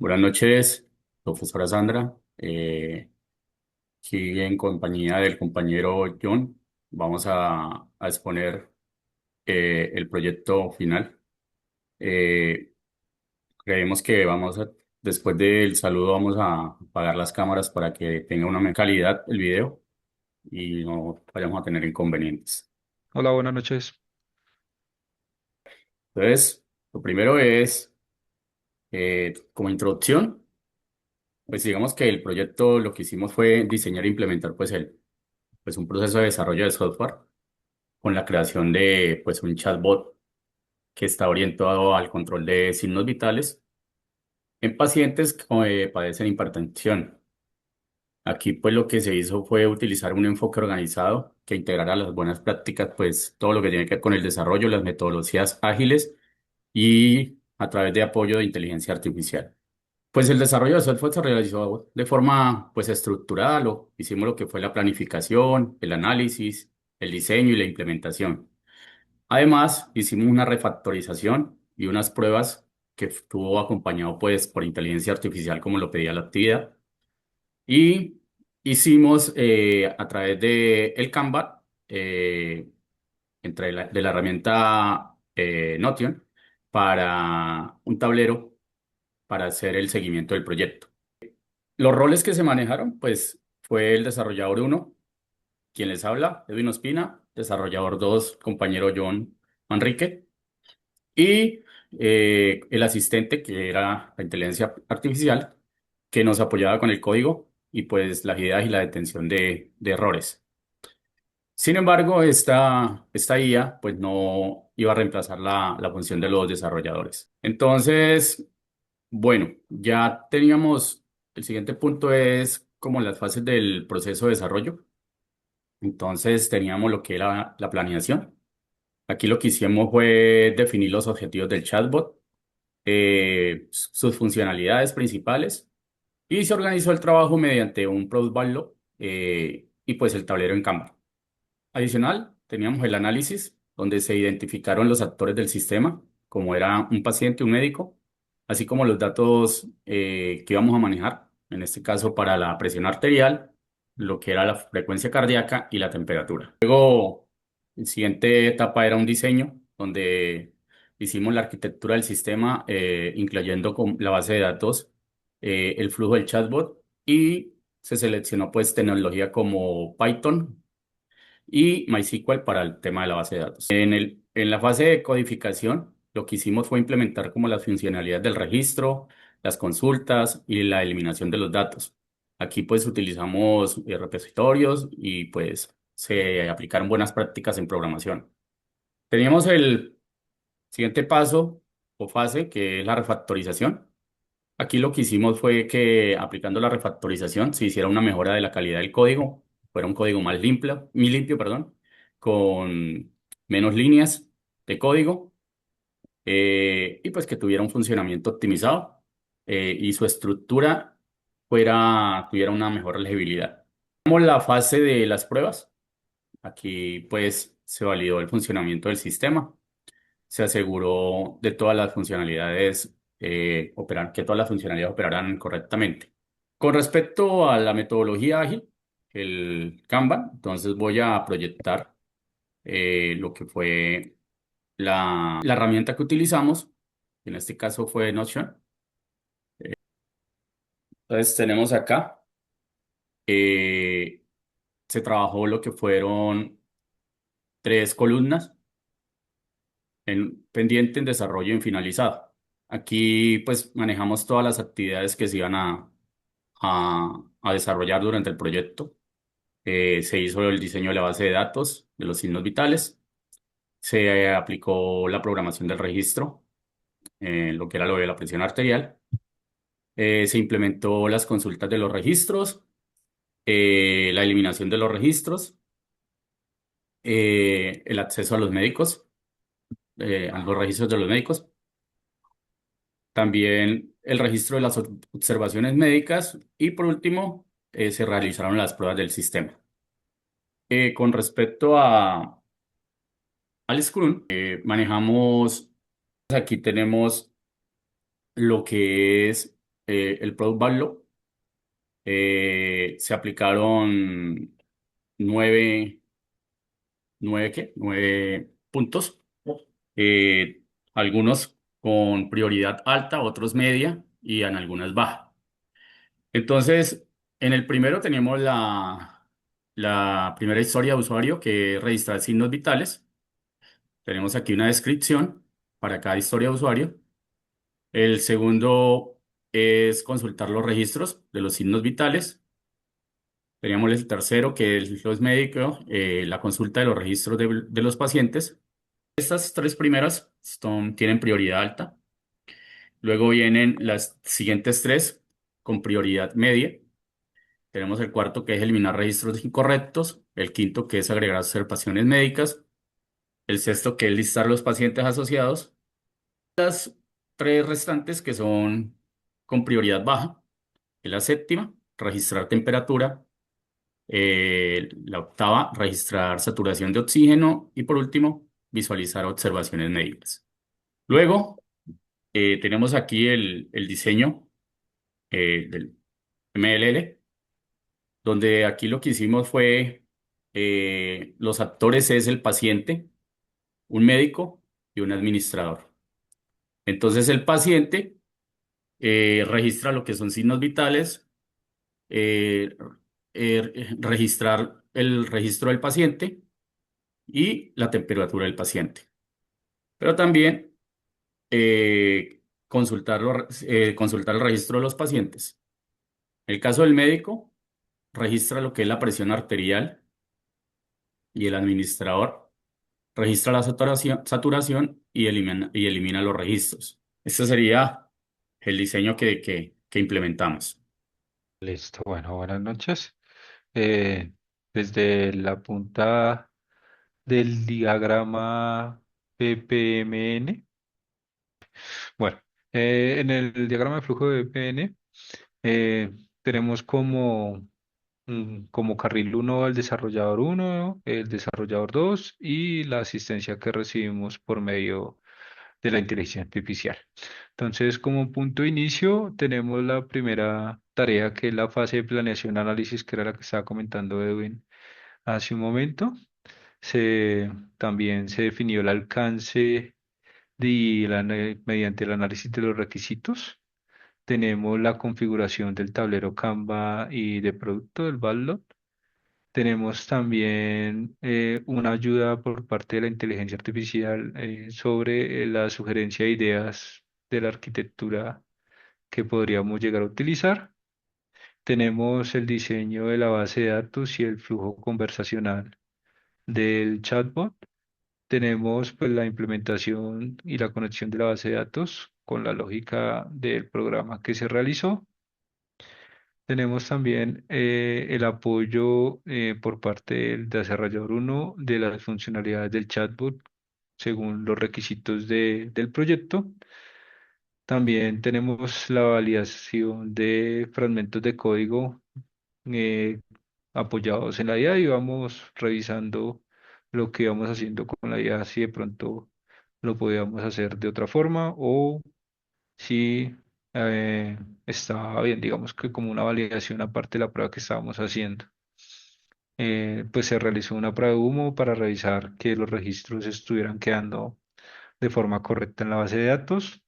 Buenas noches, profesora Sandra. Aquí en compañía del compañero John, vamos a exponer el proyecto final. Eh, Creemos que después del saludo, vamos a apagar las cámaras para que tenga una mejor calidad el video y no vayamos a tener inconvenientes. Hola, buenas noches. Entonces, lo primero es, como introducción, pues digamos que el proyecto lo que hicimos fue diseñar e implementar pues un proceso de desarrollo de software con la creación de pues un chatbot que está orientado al control de signos vitales en pacientes que padecen hipertensión. Aquí pues lo que se hizo fue utilizar un enfoque organizado que integrara las buenas prácticas, pues todo lo que tiene que ver con el desarrollo, las metodologías ágiles y a través de apoyo de inteligencia artificial. Pues el desarrollo de software se realizó de forma pues estructurada, hicimos lo que fue la planificación, el análisis, el diseño y la implementación. Además, hicimos una refactorización y unas pruebas que estuvo acompañado pues por inteligencia artificial como lo pedía la actividad. Y hicimos a través de el Canva, de la herramienta Notion, para un tablero para hacer el seguimiento del proyecto. Los roles que se manejaron, pues fue el desarrollador uno, quien les habla, Edwin Ospina, desarrollador 2, compañero John Manrique, y el asistente, que era la inteligencia artificial, que nos apoyaba con el código y pues las ideas y la detención de errores. Sin embargo, esta IA pues no iba a reemplazar la función de los desarrolladores. Entonces, bueno, ya teníamos, el siguiente punto es como las fases del proceso de desarrollo. Entonces teníamos lo que era la planeación. Aquí lo que hicimos fue definir los objetivos del chatbot, sus funcionalidades principales, y se organizó el trabajo mediante un Product Backlog y pues el tablero en Canva. Adicional, teníamos el análisis, donde se identificaron los actores del sistema, como era un paciente, un médico, así como los datos que íbamos a manejar, en este caso para la presión arterial, lo que era la frecuencia cardíaca y la temperatura. Luego, la siguiente etapa era un diseño, donde hicimos la arquitectura del sistema, incluyendo con la base de datos, el flujo del chatbot y se seleccionó pues tecnología como Python y MySQL para el tema de la base de datos. En la fase de codificación, lo que hicimos fue implementar como las funcionalidades del registro, las consultas y la eliminación de los datos. Aquí pues utilizamos repositorios y pues se aplicaron buenas prácticas en programación. Teníamos el siguiente paso o fase, que es la refactorización. Aquí lo que hicimos fue que aplicando la refactorización se hiciera una mejora de la calidad del código, fuera un código más limpio, perdón, con menos líneas de código y pues que tuviera un funcionamiento optimizado y su estructura tuviera una mejor legibilidad. Como la fase de las pruebas, aquí pues se validó el funcionamiento del sistema, se aseguró de todas las funcionalidades, que todas las funcionalidades operaran correctamente. Con respecto a la metodología ágil, el Kanban, entonces voy a proyectar lo que fue la herramienta que utilizamos, en este caso fue Notion. Entonces tenemos acá, eh, se trabajó lo que fueron tres columnas en pendiente, en desarrollo y en finalizado. Aquí pues manejamos todas las actividades que se iban a desarrollar durante el proyecto. Se hizo el diseño de la base de datos de los signos vitales, se aplicó la programación del registro, lo que era lo de la presión arterial, se implementó las consultas de los registros, la eliminación de los registros, el acceso a los médicos, a los registros de los médicos. También el registro de las observaciones médicas y por último se realizaron las pruebas del sistema. Con respecto al Scrum, manejamos, aquí tenemos lo que es el Product Backlog, se aplicaron nueve, nueve puntos, eh, algunos con prioridad alta, otros media y en algunas baja. Entonces, en el primero teníamos la primera historia de usuario, que es registrar signos vitales. Tenemos aquí una descripción para cada historia de usuario. El segundo es consultar los registros de los signos vitales. Teníamos el tercero, que es los médicos, la consulta de los registros de los pacientes. Estas tres primeras tienen prioridad alta. Luego vienen las siguientes tres con prioridad media. Tenemos el cuarto, que es eliminar registros incorrectos. El quinto, que es agregar observaciones médicas. El sexto, que es listar los pacientes asociados. Las tres restantes, que son con prioridad baja. Es la séptima, registrar temperatura. La octava, registrar saturación de oxígeno. Y por último, visualizar observaciones médicas. Luego, tenemos aquí el diseño del MLL, donde aquí lo que hicimos fue, los actores es el paciente, un médico y un administrador. Entonces el paciente registra lo que son signos vitales, eh, registrar el registro del paciente y la temperatura del paciente. Pero también consultar el registro de los pacientes. El caso del médico registra lo que es la presión arterial y el administrador registra la saturación y elimina los registros. Este sería el diseño que implementamos. Listo, bueno, buenas noches. Eh, Desde la punta del diagrama PPMN, bueno, en el diagrama de flujo de PPN tenemos como carril uno el desarrollador uno, el desarrollador 2 y la asistencia que recibimos por medio de la inteligencia artificial. Entonces, como punto de inicio, tenemos la primera tarea, que es la fase de planeación análisis, que era la que estaba comentando Edwin hace un momento. También se definió el alcance mediante el análisis de los requisitos. Tenemos la configuración del tablero Canva y de producto del backlog. Tenemos también una ayuda por parte de la inteligencia artificial sobre la sugerencia de ideas de la arquitectura que podríamos llegar a utilizar. Tenemos el diseño de la base de datos y el flujo conversacional del chatbot. Tenemos pues la implementación y la conexión de la base de datos con la lógica del programa que se realizó. Tenemos también el apoyo por parte del desarrollador uno de las funcionalidades del chatbot según los requisitos del proyecto. También tenemos la validación de fragmentos de código eh, apoyados en la IA, y vamos revisando lo que vamos haciendo con la IA, si de pronto lo podíamos hacer de otra forma o si estaba bien, digamos que como una validación aparte de la prueba que estábamos haciendo. Pues se realizó una prueba de humo para revisar que los registros estuvieran quedando de forma correcta en la base de datos.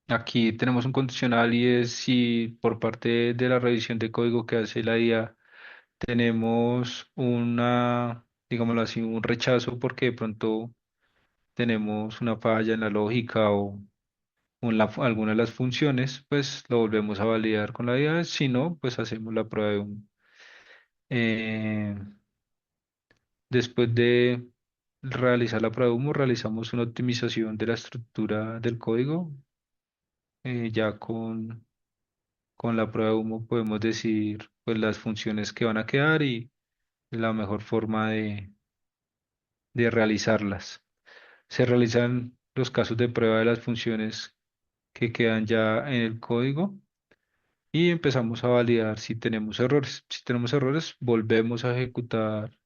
Aquí tenemos un condicional, y es si por parte de la revisión de código que hace la IA tenemos digámoslo así, un rechazo porque de pronto tenemos una falla en la lógica o en alguna de las funciones, pues lo volvemos a validar con la IA. Si no, pues hacemos la prueba de humo. Eh, Después de realizar la prueba de humo, realizamos una optimización de la estructura del código. Ya con la prueba de humo podemos decidir pues las funciones que van a quedar y la mejor forma de realizarlas. Se realizan los casos de prueba de las funciones que quedan ya en el código y empezamos a validar si tenemos errores. Si tenemos errores, volvemos a ejecutar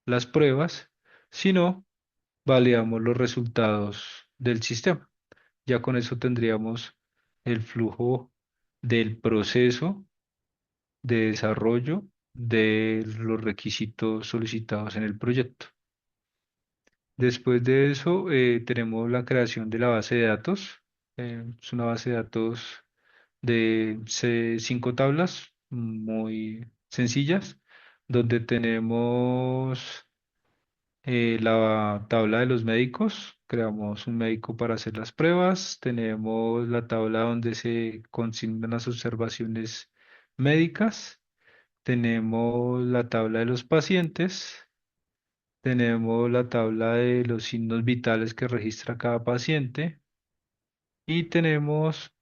las pruebas. Si no, validamos los resultados del sistema. Ya con eso tendríamos el flujo del proceso de desarrollo de los requisitos solicitados en el proyecto. Después de eso, tenemos la creación de la base de datos. Es una base de datos de 5 tablas muy sencillas, donde tenemos la tabla de los médicos. Creamos un médico para hacer las pruebas. Tenemos la tabla donde se consignan las observaciones médicas. Tenemos la tabla de los pacientes. Tenemos la tabla de los signos vitales que registra cada paciente y tenemos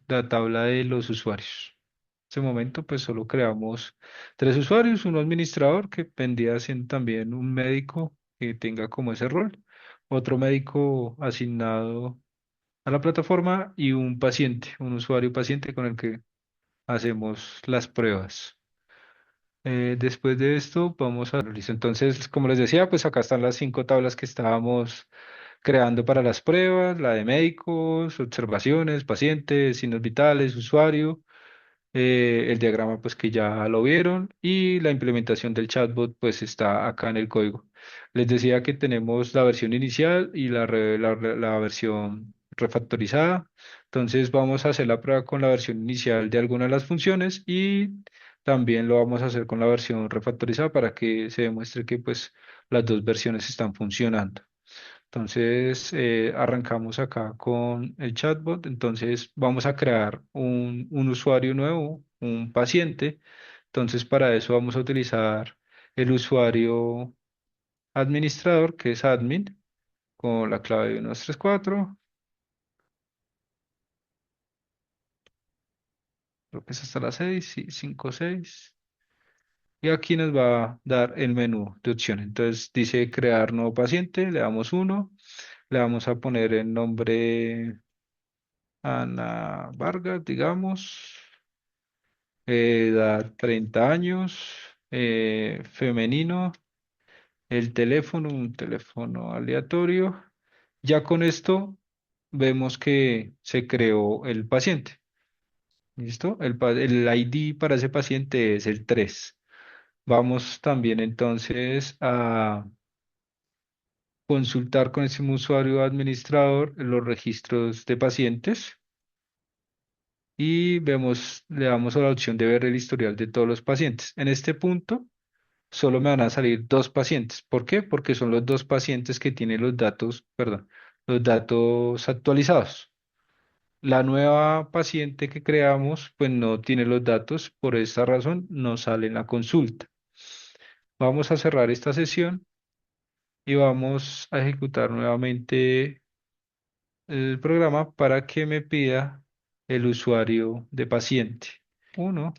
la tabla de los usuarios. En este momento pues solo creamos 3 usuarios, un administrador que vendría siendo también un médico que tenga como ese rol, otro médico asignado a la plataforma y un paciente, un usuario paciente con el que hacemos las pruebas. Después de esto, vamos a... Listo. Entonces, como les decía, pues acá están las 5 tablas que estábamos creando para las pruebas, la de médicos, observaciones, pacientes, signos vitales, usuario, el diagrama pues que ya lo vieron y la implementación del chatbot pues está acá en el código. Les decía que tenemos la versión inicial y la versión refactorizada. Entonces vamos a hacer la prueba con la versión inicial de algunas de las funciones y también lo vamos a hacer con la versión refactorizada para que se demuestre que pues las dos versiones están funcionando. Entonces, arrancamos acá con el chatbot. Entonces, vamos a crear un usuario nuevo, un paciente. Entonces, para eso vamos a utilizar el usuario administrador, que es admin, con la clave de 1234. Creo que es hasta las 6, sí, 5, 6. Y aquí nos va a dar el menú de opciones. Entonces, dice crear nuevo paciente, le damos uno, le vamos a poner el nombre Ana Vargas, digamos. Edad 30 años, femenino, el teléfono, un teléfono aleatorio. Ya con esto vemos que se creó el paciente. ¿Listo? El ID para ese paciente es el 3. Vamos también entonces a consultar con ese usuario administrador los registros de pacientes y vemos, le damos a la opción de ver el historial de todos los pacientes. En este punto solo me van a salir 2 pacientes. ¿Por qué? Porque son los 2 pacientes que tienen los datos, perdón, los datos actualizados. La nueva paciente que creamos, pues no tiene los datos, por esta razón no sale en la consulta. Vamos a cerrar esta sesión y vamos a ejecutar nuevamente el programa para que me pida el usuario de paciente. Uno,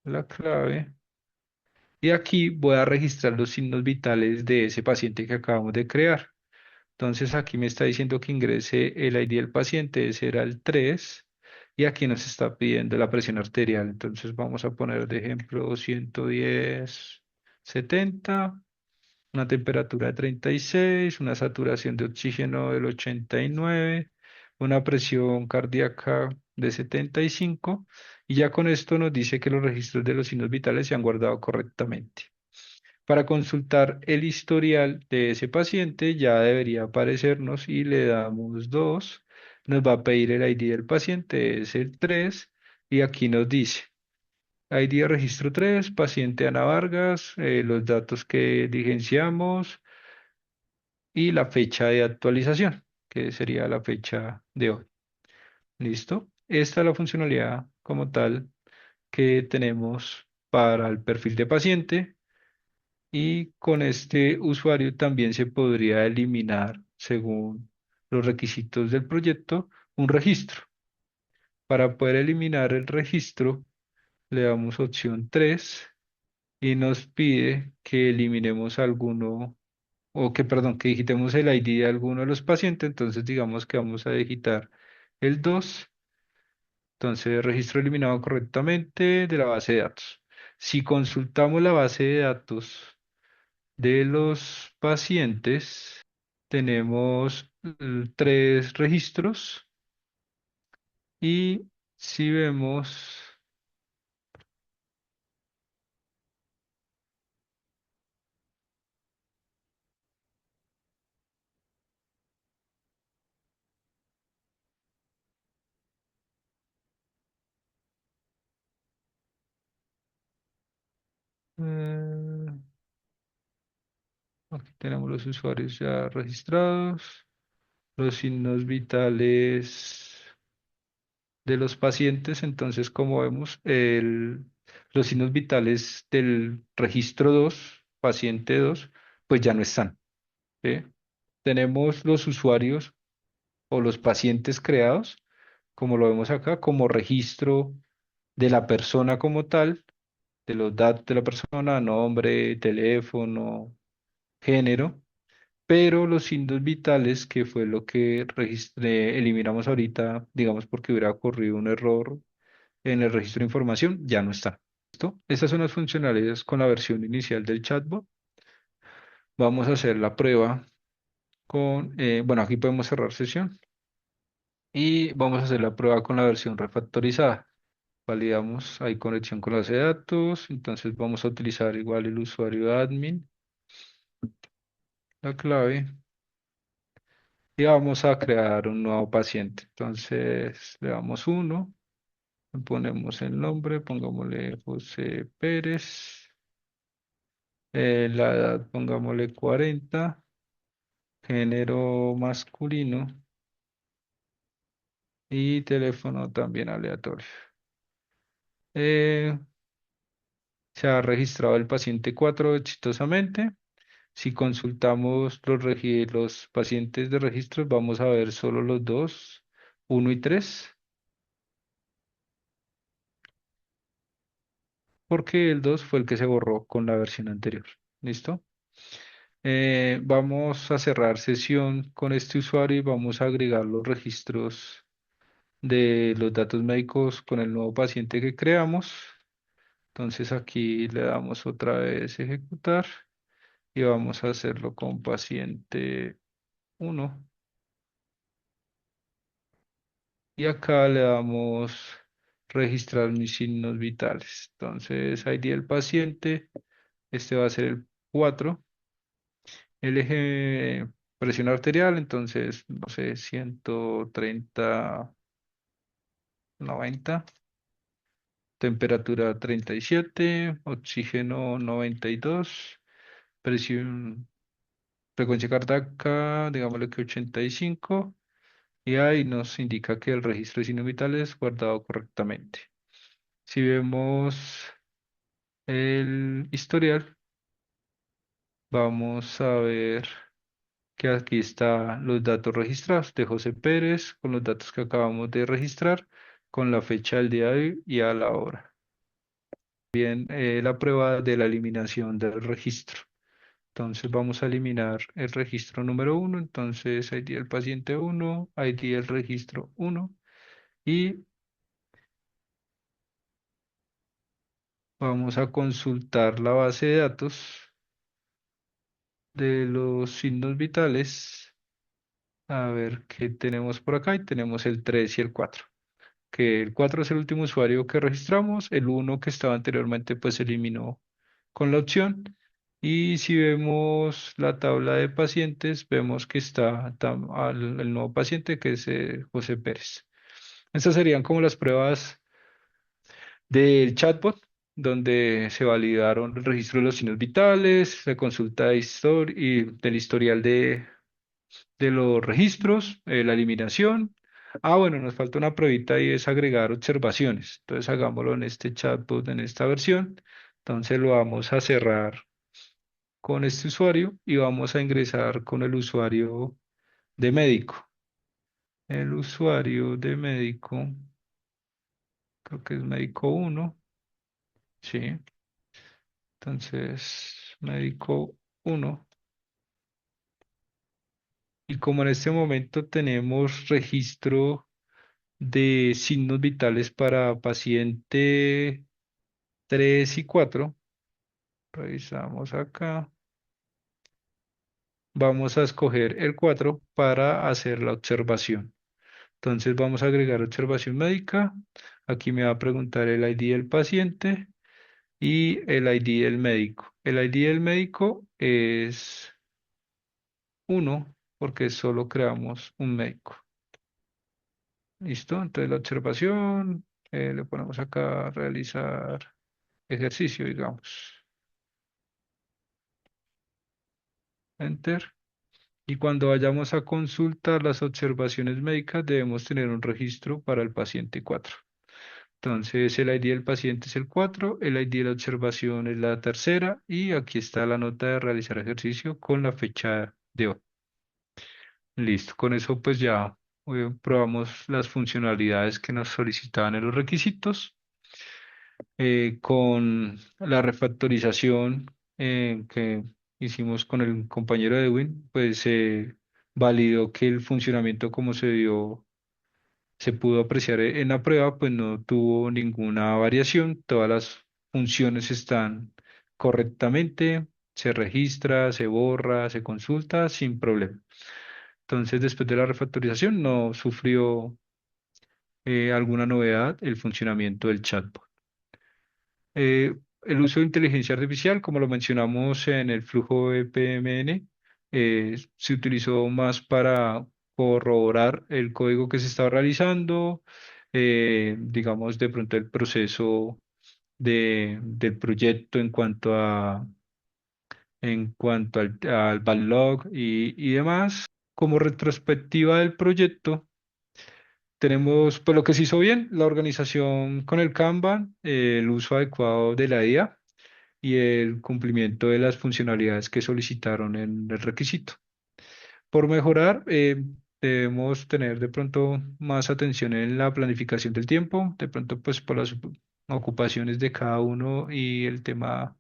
la clave. Y aquí voy a registrar los signos vitales de ese paciente que acabamos de crear. Entonces aquí me está diciendo que ingrese el ID del paciente, ese era el 3, y aquí nos está pidiendo la presión arterial. Entonces vamos a poner de ejemplo 110/70, una temperatura de 36, una saturación de oxígeno del 89, una presión cardíaca de 75, y ya con esto nos dice que los registros de los signos vitales se han guardado correctamente. Para consultar el historial de ese paciente ya debería aparecernos y le damos 2. Nos va a pedir el ID del paciente, es el 3. Y aquí nos dice ID de registro 3, paciente Ana Vargas, los datos que diligenciamos y la fecha de actualización, que sería la fecha de hoy. ¿Listo? Esta es la funcionalidad como tal que tenemos para el perfil de paciente. Y con este usuario también se podría eliminar, según los requisitos del proyecto, un registro. Para poder eliminar el registro, le damos opción 3 y nos pide que eliminemos alguno, o que, perdón, que digitemos el ID de alguno de los pacientes. Entonces, digamos que vamos a digitar el 2. Entonces, registro eliminado correctamente de la base de datos. Si consultamos la base de datos de los pacientes, tenemos 3 registros Y si vemos, eh, aquí tenemos los usuarios ya registrados, los signos vitales de los pacientes. Entonces, como vemos, los signos vitales del registro 2 paciente 2 pues ya no están. ¿Sí? Tenemos los usuarios o los pacientes creados, como lo vemos acá, como registro de la persona como tal, de los datos de la persona, nombre, teléfono, género, pero los signos vitales, que fue lo que eliminamos ahorita, digamos porque hubiera ocurrido un error en el registro de información, ya no está. ¿Listo? Estas son las funcionalidades con la versión inicial del chatbot. Vamos a hacer la prueba bueno, aquí podemos cerrar sesión y vamos a hacer la prueba con la versión refactorizada. Validamos, hay conexión con la base de datos, entonces vamos a utilizar igual el usuario admin, la clave, y vamos a crear un nuevo paciente. Entonces le damos uno, le ponemos el nombre, pongámosle José Pérez, la edad pongámosle 40, género masculino y teléfono también aleatorio. Eh, Se ha registrado el paciente 4 exitosamente. Si consultamos los pacientes de registros, vamos a ver solo los dos, uno y 3, porque el 2 fue el que se borró con la versión anterior. ¿Listo? Vamos a cerrar sesión con este usuario y vamos a agregar los registros de los datos médicos con el nuevo paciente que creamos. Entonces aquí le damos otra vez ejecutar y vamos a hacerlo con paciente uno. Y acá le damos registrar mis signos vitales. Entonces, ID del paciente, este va a ser el 4. El eje presión arterial, entonces, no sé, 130/90. Temperatura 37, oxígeno 92, presión, frecuencia cardíaca, digámosle que 85. Y ahí nos indica que el registro de signos vitales guardado correctamente. Si vemos el historial, vamos a ver que aquí están los datos registrados de José Pérez, con los datos que acabamos de registrar, con la fecha del día de hoy y a la hora. Bien, la prueba de la eliminación del registro. Entonces vamos a eliminar el registro número uno. Entonces ID del paciente uno, ID del registro uno y vamos a consultar la base de datos de los signos vitales. A ver qué tenemos por acá. Y tenemos el 3 y el 4. Que el 4 es el último usuario que registramos. El uno que estaba anteriormente pues se eliminó con la opción. Y si vemos la tabla de pacientes, vemos que está el nuevo paciente que es José Pérez. Estas serían como las pruebas del chatbot, donde se validaron el registro de los signos vitales, la consulta y del historial de los registros, la eliminación. Ah, bueno, nos falta una pruebita y es agregar observaciones. Entonces hagámoslo en este chatbot, en esta versión. Entonces lo vamos a cerrar con este usuario y vamos a ingresar con el usuario de médico. El usuario de médico, creo que es médico uno, sí. Entonces, médico uno. Y como en este momento tenemos registro de signos vitales para paciente 3 y 4. Revisamos acá. Vamos a escoger el 4 para hacer la observación. Entonces vamos a agregar observación médica. Aquí me va a preguntar el ID del paciente y el ID del médico. El ID del médico es uno porque solo creamos un médico. ¿Listo? Entonces la observación, le ponemos acá realizar ejercicio, digamos. Enter. Y cuando vayamos a consultar las observaciones médicas, debemos tener un registro para el paciente 4. Entonces, el ID del paciente es el 4, el ID de la observación es la tercera y aquí está la nota de realizar ejercicio con la fecha de hoy. Listo, con eso pues ya probamos las funcionalidades que nos solicitaban en los requisitos. Con la refactorización que hicimos con el compañero Edwin, pues se validó que el funcionamiento como se dio, se pudo apreciar en la prueba, pues no tuvo ninguna variación, todas las funciones están correctamente, se registra, se borra, se consulta sin problema. Entonces, después de la refactorización, no sufrió alguna novedad el funcionamiento del chatbot. El uso de inteligencia artificial, como lo mencionamos en el flujo de PMN, se utilizó más para corroborar el código que se estaba realizando, digamos, de pronto el proceso del proyecto en cuanto al backlog y demás. Como retrospectiva del proyecto, tenemos pues lo que se hizo bien, la organización con el Kanban, el uso adecuado de la IA y el cumplimiento de las funcionalidades que solicitaron en el requisito. Por mejorar, debemos tener de pronto más atención en la planificación del tiempo, de pronto pues por las ocupaciones de cada uno y el tema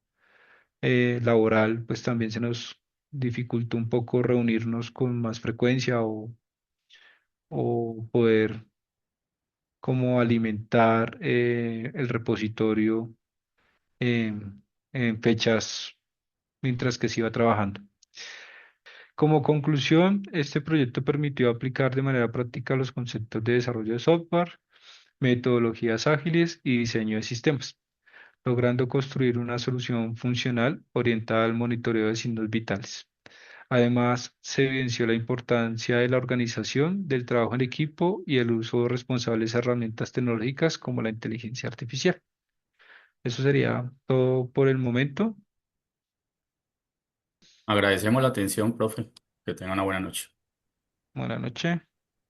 laboral, pues también se nos dificulta un poco reunirnos con más frecuencia o poder como alimentar el repositorio en fechas mientras que se iba trabajando. Como conclusión, este proyecto permitió aplicar de manera práctica los conceptos de desarrollo de software, metodologías ágiles y diseño de sistemas, logrando construir una solución funcional orientada al monitoreo de signos vitales. Además, se evidenció la importancia de la organización, del trabajo en equipo y el uso responsable de herramientas tecnológicas como la inteligencia artificial. Eso sería todo por el momento. Agradecemos la atención, profe. Que tenga una buena noche. Buenas noches.